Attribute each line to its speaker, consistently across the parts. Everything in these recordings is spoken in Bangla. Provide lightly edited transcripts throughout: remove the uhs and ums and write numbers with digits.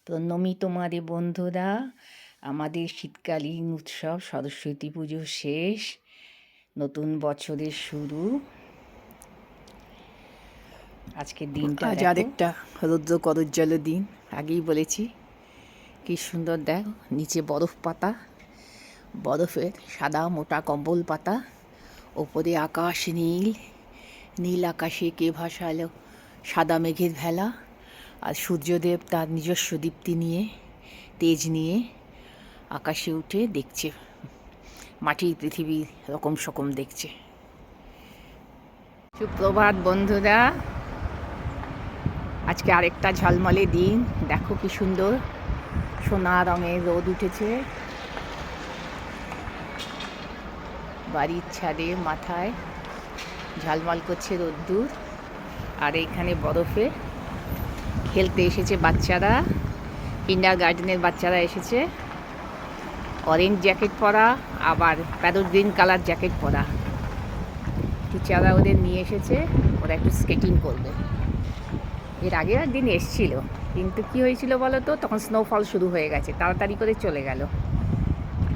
Speaker 1: প্রণমী তোমারে বন্ধুরা। আমাদের শীতকালীন উৎসব সরস্বতী পুজো শেষ, নতুন বছরের শুরু। আজকের দিনটা
Speaker 2: আজ
Speaker 1: দেখো,
Speaker 2: আরেকটা রৌদ্র করজ্জ্বল দিন। আগেই বলেছি কি সুন্দর দেখ, নিচে বরফ পাতা, বরফের সাদা মোটা কম্বল পাতা, ওপরে আকাশ নীল, নীল আকাশে কে ভাসালো সাদা মেঘের ভেলা, আর সূর্যদেব তার নিজস্ব দীপ্তি নিয়ে, তেজ নিয়ে আকাশে উঠে দেখছে, মাটির পৃথিবী রকম সকম দেখছে।
Speaker 1: সুপ্রভাত বন্ধুরা।
Speaker 2: আজকে আরেকটা ঝলমলে দিন, দেখো কি সুন্দর সোনা রঙের রোদ উঠেছে। বাড়ির ছাদে মাথায় ঝলমল করছে রোদ্দুর, আর এইখানে বরফে খেলতে এসেছে বাচ্চারা, কিন্ডার গার্ডেনের বাচ্চারা এসেছে। অরেঞ্জ জ্যাকেট পরা, আবার প্যারোট গ্রিন কালার জ্যাকেট পরা। টিচাররা ওদের নিয়ে এসেছে, ওরা একটু স্কেটিং করবে। এর আগের একদিন এসছিল, কিন্তু কি হয়েছিল বলো তো, তখন স্নোফল শুরু হয়ে গেছে, তাড়াতাড়ি করে চলে গেল।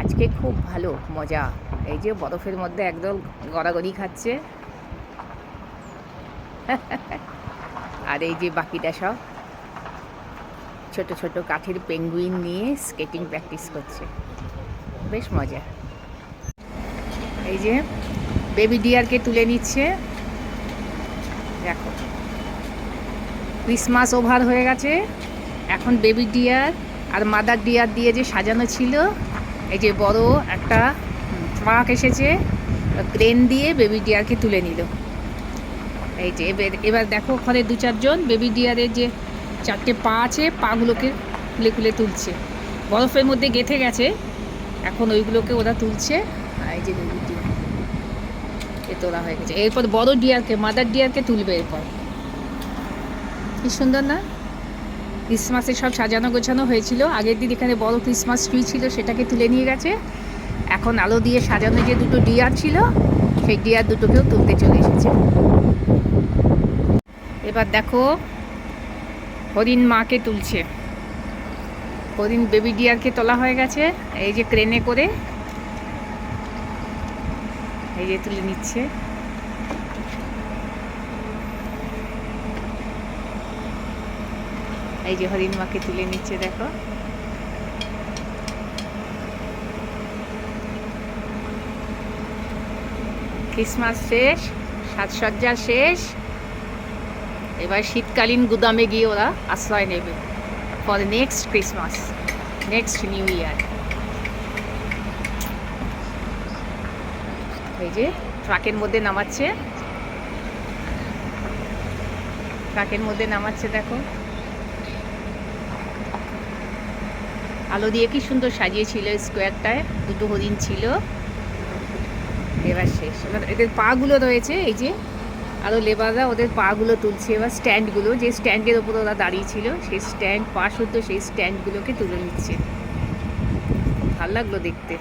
Speaker 2: আজকে খুব ভালো মজা, এই যে বরফের মধ্যে একদম গড়াগড়ি খাচ্ছে। আর এই যে বাকিটা সব ছোট ছোট কাঠের পেঙ্গুইন নিয়ে স্কেটিং প্র্যাকটিস করছে, বেশ মজা। এই যে বেবি ডিয়ারকে তুলে নিচ্ছে, দেখো ক্রিসমাস ওভার হয়ে গেছে, এখন বেবি ডিয়ার আর মাদার ডিয়ার দিয়ে যে সাজানো ছিল, এই যে বড় একটা ট্রাক এসেছে, ক্রেন দিয়ে বেবি ডিয়ারকে তুলে নিল। এই যে এবার দেখো ওখানে দু চারজন বেবি ডিয়ারের যে চারটে পা আছে, পাগুলোকে খুলে খুলে তুলছে, বরফের মধ্যে গেঁথে গেছে, এখন ওইগুলোকে ওরা তুলছে। আর এই যে বেবি ডিয়ার এ তোলা হয়ে গেছে, এরপর বড় ডিয়ারকে, মাদার ডিয়ারকে তুলবে। এরপর কি সুন্দর না, ক্রিসমাসে সব সাজানো গোছানো হয়েছিল। আগের দিন এখানে বড় ক্রিসমাস ট্রি ছিল, সেটাকে তুলে নিয়ে গেছে। এখন আলো দিয়ে সাজানো যে দুটো ডিয়ার ছিল, সেই ডিয়ার দুটোকেও তুলতে চলে এসেছে। এবার দেখো হরিণ মাকে তুলছে, হরিণ বেবি ডিয়ারকে তোলা হয়ে গেছে, এই যে ক্রেনে করে এই যে তুলে নিচ্ছে। এই যে হরিণ মাকে তুলে নিচ্ছে, দেখো। ক্রিসমাস শেষ, সাজসজ্জা শেষ, এবার শীতকালীন গুদামে গিয়ে ওরা আশ্রয় নেবে for next Christmas, next new year. এই যে ট্রাকের মধ্যে নামাচ্ছে, ট্রাকের মধ্যে নামাচ্ছে, দেখো আলো দিয়ে কি সুন্দর সাজিয়েছিল স্কোয়ারটায়, দুটো হরিণ ছিল। এবার শেষ, এবার এদের পাগুলো রয়েছে, এই যে আরও লেবাররা ওদের পাগুলো তুলছে। এবার স্ট্যান্ডগুলো, যে স্ট্যান্ডের ওপর ওরা দাঁড়িয়ে ছিল, সেই স্ট্যান্ড পা শুদ্ধ সেই স্ট্যান্ডগুলোকে তুলে নিচ্ছে। ভালো লাগলো দেখতে।